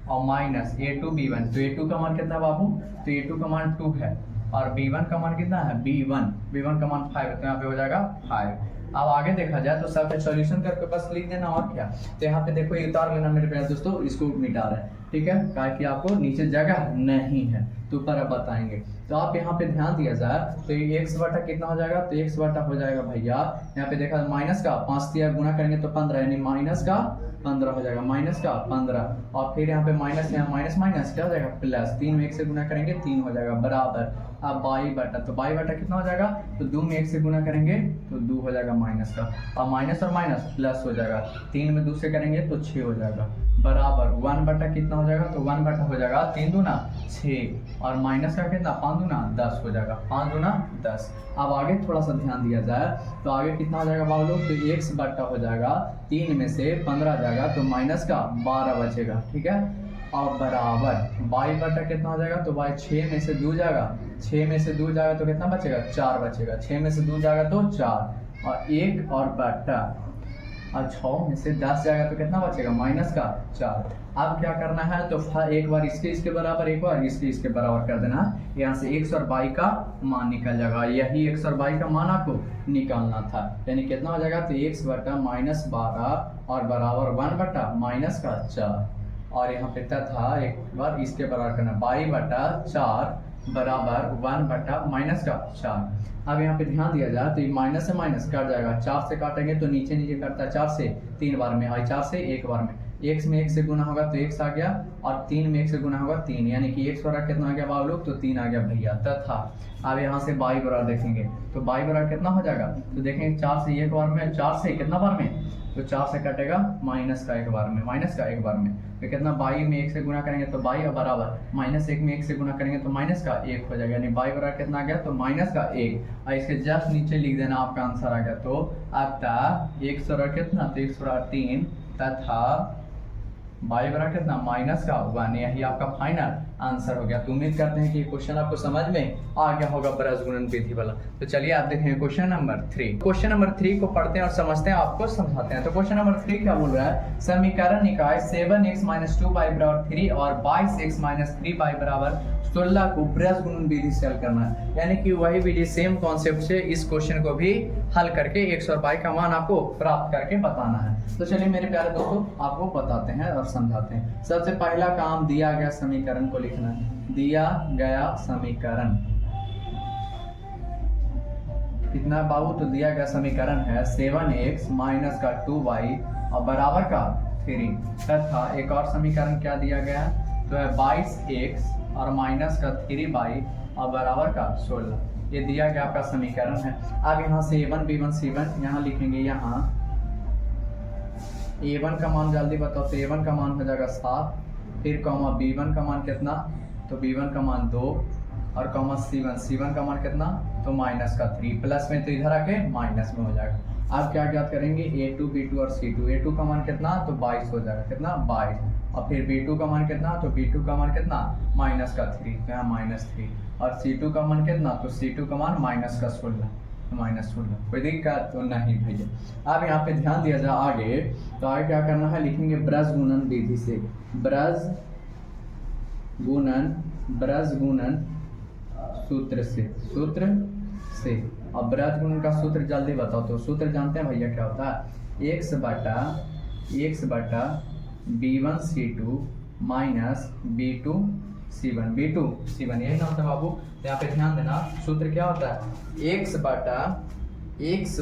और माइनस a2 b1, तो a2 का मान कितना है बाबू? तो a2 का मान 2 है, और b1 का मान कितना है? b1 का मान 5 है, तो यहाँ पे हो जाएगा 5। अब आगे देखा जाए तो सब सॉल्यूशन करके बस लिख देना, और क्या। तो यहाँ पे देखो ये उतार लेना मेरे प्यारे दोस्तों, इसको मिटा रहे हैं, ठीक है, कहा कि आपको नीचे जगह नहीं है, तो ऊपर अब बताएंगे। तो आप यहाँ पे ध्यान दिया जाए तो ये x बटा कितना हो जाएगा? तो x बटा हो जाएगा भैया, यहाँ पे देखा माइनस का 5 दिया, गुना करेंगे तो 15, यानी माइनस का 15 हो जाएगा, माइनस का 15, और फिर यहाँ पे माइनस, यहाँ माइनस क्या हो जाएगा? प्लस 3 में 1 से गुना करेंगे 3 हो जाएगा, बराबर अब y बटा, तो y बटा कितना हो जाएगा? तो 2 में 1 से गुना करेंगे तो 2 हो जाएगा माइनस का, और माइनस प्लस हो जाएगा, 3 में 2 से करेंगे तो 6 हो जाएगा, बराबर 1 बटा कितना हो जाएगा? तो 1 बटा हो जाएगा 3 दूना 6, और माइनस का कितना? 5 दूना 10 हो जाएगा, 5 दूना 10। अब आगे थोड़ा सा ध्यान दिया जाए तो आगे कितना हो जाएगा बाबू लोग? तो x बटा हो जाएगा 3 में से 15 जाएगा तो माइनस का 12 बचेगा, ठीक है, और बराबर y बटा कितना हो जाएगा? तो y 6 में से 2 जाएगा, 6 में से 2 जाएगा तो कितना बचेगा? 4 बचेगा, 6 में से 2 जाएगा तो 4, और 1 और बटा, और 6 में से 10 जाएगा तो कितना बचेगा? माइनस का 4। अब क्या करना है? तो एक बार इसके बराबर, एक बार इसके बराबर कर देना, यहाँ से x और y का मान निकल जाएगा, यही x और y का मान आपको निकालना था, यानी कितना हो जाएगा? तो x बटा -12 और बराबर 1 बटा -4, और यहाँ पे तथा एक बार इसके बराबर करना, y बटा 4 बराबर 1 बटा -4। अब यहाँ पे ध्यान दिया जाए तो ये माइनस से माइनस कट जाएगा, 4 से काटेंगे तो नीचे कटता है, 4 से 3 बार में, और 4 से 1 बार में, x में 1 से गुना होगा तो x आ गया, और 3 में 1 से गुना होगा 3, यानी कि x बराबर कितना आ गया बाबू लोग? तो 3 आ गया भैया। तथा अब यहाँ से y बराबर देखेंगे तो y बराबर कितना हो जाएगा? तो देखेंगे 4 से 1 बार में, 4 से कितना बार में? तो 4 से कटेगा माइनस का 1 बार में, तो कितना? y में 1 से गुना करेंगे तो y और बराबर -1 में 1 से गुना करेंगे तो माइनस का 1 हो जाएगा, यानी y बराबर कितना आ गया? तो माइनस का 1, और इसके जस्ट नीचे लिख देना, आपका आंसर आ गया। तो अतः x बराबर कितना? तो x बराबर 3 तथा y बराबर कितना? माइनस का 1, यही आपका फाइनल आंसर हो गया। तो उम्मीद करते हैं कि क्वेश्चन आपको समझ में आ गया होगा ब्रज गुणन विधि वाला। तो चलिए आप देखेंगे क्वेश्चन नंबर 3। क्वेश्चन नंबर 3 को पढ़ते हैं और समझते हैं, आपको समझाते हैं। तो क्वेश्चन नंबर 3 क्या बोल रहा है? समीकरण निकाय 7x - 2y बराबर 3 और 22x - 3y बराबर 16 को ब्रज गुणन विधि से हल करना है, यानी कि वही विधि सेम कॉन्सेप्ट से इस क्वेश्चन को भी हल करके x और y का मान आपको प्राप्त करके बताना है। तो चलिए मेरे प्यारे दोस्तों आपको बताते हैं और समझाते हैं। सबसे पहला काम, दिया गया समीकरण को लिखना है। दिया गया समीकरण कितना बाबू? तो दिया गया समीकरण है 7x - का 2y और बराबर का 3, तथा एक और समीकरण क्या दिया गया है? तो है 22x और माइनस का 3y और बराबर का 16। ये दिया गया आपका समीकरण है। अब यहाँ से a1 b1 c1 यहाँ लिखेंगे, यहाँ a1 का मान जल्दी बताओ। तो a1 का मान हो जाएगा 7, फिर कॉमा b1 का मान कितना? तो b1 का मान 2, और कॉमा c1 का मान कितना? तो माइनस का 3, प्लस में तो इधर आके माइनस में हो जाएगा। अब क्या ज्ञात करेंगे? a2 b2 और c2। a2 का मान कितना? तो 22 हो जाएगा, कितना? 22, और फिर b2 का मान कितना? तो b2 का मान कितना? माइनस का 3, तो यहाँ -3, और c2 का मान कितना? तो c2 का मान माइनस का 16, -16। कोई दिक्कत तो नहीं भैया। अब यहाँ पे ध्यान दिया जाए आगे, तो आगे क्या करना है? लिखेंगे ब्रज गुणन विधि से, ब्रज गुणन सूत्र से अब ब्रज गुणन का सूत्र जल्दी बताओ। तो सूत्र जानते हैं भैया क्या होता है, x बटा b1c2 माइनस b2c1 यही ना होता है बाबू। तो यहाँ पे ध्यान देना, सूत्र क्या होता है, x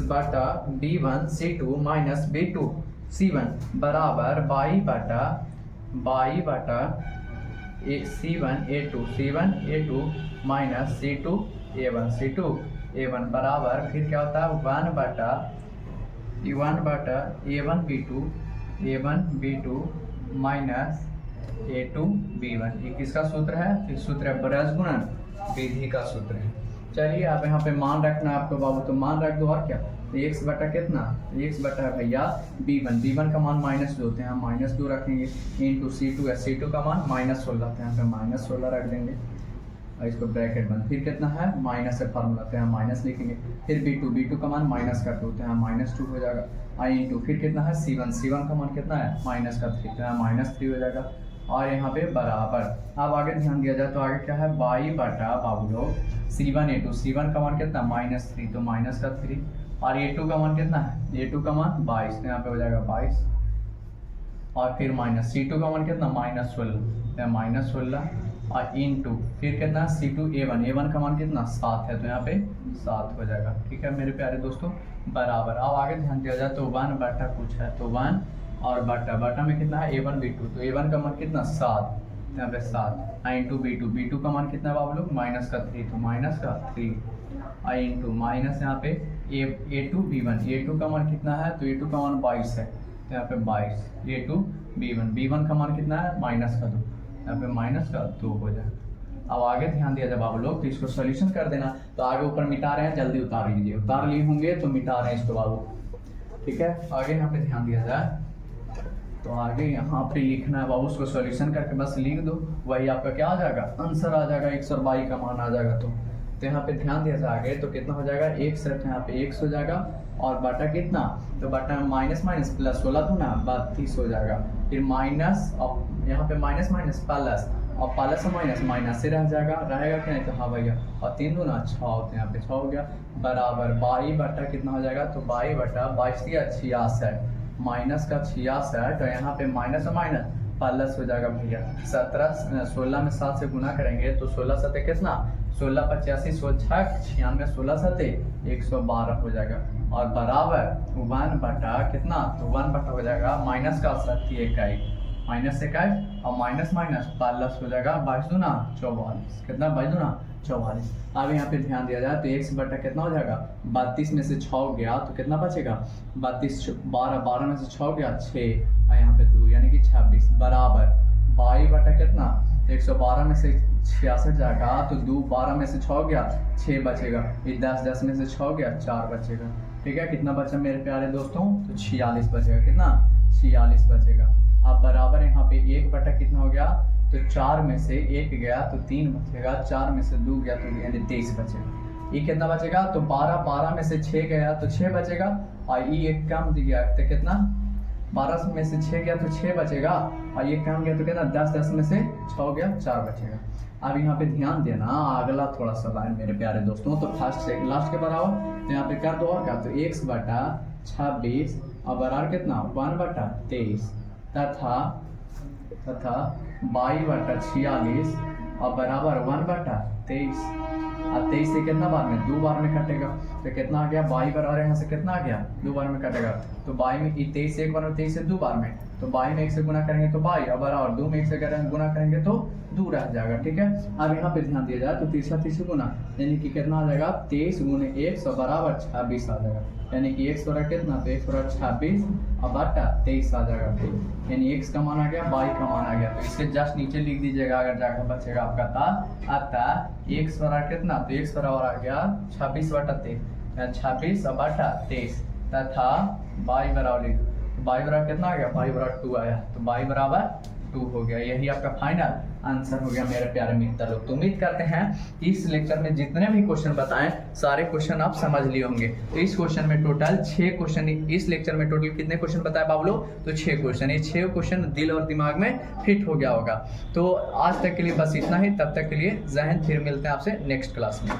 बटा b1c2 माइनस b2c1 बराबर y बटा c1a2 माइनस c2a1 बराबर फिर क्या होता है 1 बटा a1b2 माइनस a2b1। ये किसका सूत्र है, तो सूत्र है ब्रज गुणन विधि का सूत्र है। चलिए आप यहाँ पे मान रखना है आपको बाबू, तो मान रख दो और क्या, तो x बटा कितना, x बटा है भैया b1 का मान -2 होते हैं, हम -2 रखेंगे इंटू c2 का मान -16 तो यहाँ पे -16 रख देंगे और इसको ब्रैकेट बंद। फिर कितना है माइनस से फार्मूला तो यहाँ माइनस लिखेंगे। फिर b2 का मान -2 तो यहाँ -2 हो जाएगा। आई इंटू फिर कितना है c1 का मान कितना है -3 तो यहाँ -3 हो जाएगा। और यहाँ पे बराबर, अब आगे ध्यान दिया जाए तो आगे क्या है y बटा बाबू लोग c1 का मान कितना -3 तो -3 और a2 का मान कितना है, a2 का मान 22 तो यहाँ पे हो जाएगा 22 और फिर माइनस c2 का मान कितना -16 तो -16 और इंटू फिर कितना c2a1 का मान कितना 7 है तो यहाँ पे 7 हो जाएगा। ठीक है मेरे प्यारे दोस्तों बराबर। अब आगे ध्यान दिया जाए तो 1 बटा कुछ है तो 1 और बटा में कितना है a1b2 तो a1 का मान कितना 7 यहाँ पे 7 इंटू b2 का मान कितना है बाबू लोग -3 तो -3 आई इंटू माइनस यहाँ पे a2b1 का मान कितना है तो a2 का मान 22 है तो यहाँ पे 22 b1 का मान कितना है -2 यहाँ पे -2 हो जाए। अब आगे ध्यान दिया जाए बाबू लोग तो इसको सॉल्यूशन कर देना। तो आगे ऊपर मिटा रहे हैं, जल्दी उतार लीजिए, उतार लिए होंगे तो मिटा रहे हैं इसको बाबू। ठीक है आगे यहाँ पे ध्यान दिया जाए तो आगे यहाँ पे लिखना है बाबू, उसको सॉल्यूशन करके बस लिख दो, वही आपका क्या आ जाएगा आंसर आ जाएगा, x और y का मान आ जाएगा। तो यहाँ पे ध्यान दिया जाए आगे तो कितना हो जाएगा x है तो यहाँ पे x हो जाएगा और बटा कितना तो बटा माइनस प्लस 16 तो ना 32 हो जाएगा। फिर माइनस और यहाँ पे माइनस प्लस और प्लस और माइनस से रह जाएगा, रहेगा कि नहीं तो हाँ भैया और 3 दूना 6 होते हैं यहाँ पे 6 हो गया बराबर y बटा कितना हो जाएगा तो y बटा 22 माइनस का 66 तो यहाँ पे माइनस और माइनस प्लस हो जाएगा भैया 16 में 7 से गुना करेंगे तो 16 सते कितना 16 85 96 16 सते 112 हो जाएगा और बराबर 1 बटा कितना तो 1 बटा हो जाएगा माइनस का 21 माइनस से और माइनस प्लस हो जाएगा 22 दूना 44 कितना 22 दूना 44। अब यहाँ पे ध्यान दिया जाए तो x बटा कितना हो जाएगा 32 में से 6 गया तो कितना बचेगा 32 12 में से 6 गया 6 और यहाँ पे 2 यानी कि 26 बराबर y बटा कितना 112 में से 66 जाएगा तो 2 12 में से 6 गया 6 बचेगा, फिर 10 में से 6 गया 4 बचेगा। ठीक है कितना बचा मेरे प्यारे दोस्तों तो 46 बचेगा, कितना 46 बचेगा। अब बराबर यहाँ पे 1 बटा कितना हो गया तो 4 में से 1 गया तो 3 बचेगा, 4 में से 2 गया तो यानी 23 बचेगा। ये कितना बचेगा तो 12 में से 6 गया तो 6 बचेगा और ये एक कम दिया तो कितना 12 में से 6 गया तो 6 बचेगा और ये कम गया तो कितना 10 में से 6 गया 4 बचेगा। अब यहाँ पे ध्यान देना अगला थोड़ा सा लाइन मेरे प्यारे दोस्तों तो फर्स्ट से लास्ट के बराबर तो यहाँ पे कर दो और क्या तो x बटा 26 और बराबर कितना 1 बटा 23 तथा y बटा 46 और बराबर 1 बटा 23 अब 23 से कितना बार में 2 बार में कटेगा तो कितना आ गया y बराबर यहाँ से कितना आ गया 2 बार में कटेगा तो y में 23 से 1 बार में 23 से 2 बार में तो y में 1 से गुना करेंगे तो y और बराबर 2 में 1 से गुना करेंगे तो 2 रह जाएगा। ठीक है अब यहाँ पे ध्यान दिया जाए तो तीसरा गुना यानी कि कितना आ जाएगा 23 गुने 1 बराबर 26 आ जाएगा यानी कि x बराबर कितना तो x बराबर 26 और बटा 23 आ जाएगा फिर यानी x का मान आ गया y का मान आ गया तो इसके जस्ट नीचे लिख दीजिएगा अगर जाकर बचेगा आपका अतः x बराबर कितना तो x बराबर आ गया 26 बटा 23 और बटा 23 तथा y बराबर लिख y बराबर कितना आ गया y बराबर 2 आया तो y बराबर 2 हो गया। यही आपका फाइनल आंसर हो गया मेरे प्यारे मित्र लोग। तो उम्मीद करते हैं इस लेक्चर में जितने भी क्वेश्चन बताएं सारे क्वेश्चन आप समझ लिए होंगे। तो इस क्वेश्चन में टोटल 6 क्वेश्चन, इस लेक्चर में टोटल कितने क्वेश्चन बताए बाबू लोग तो 6 क्वेश्चन। ये 6 क्वेश्चन दिल और दिमाग में फिट हो गया होगा। तो आज तक के लिए बस इतना ही, तब तक के लिए जय हिंद, फिर मिलते हैं आपसे नेक्स्ट क्लास में।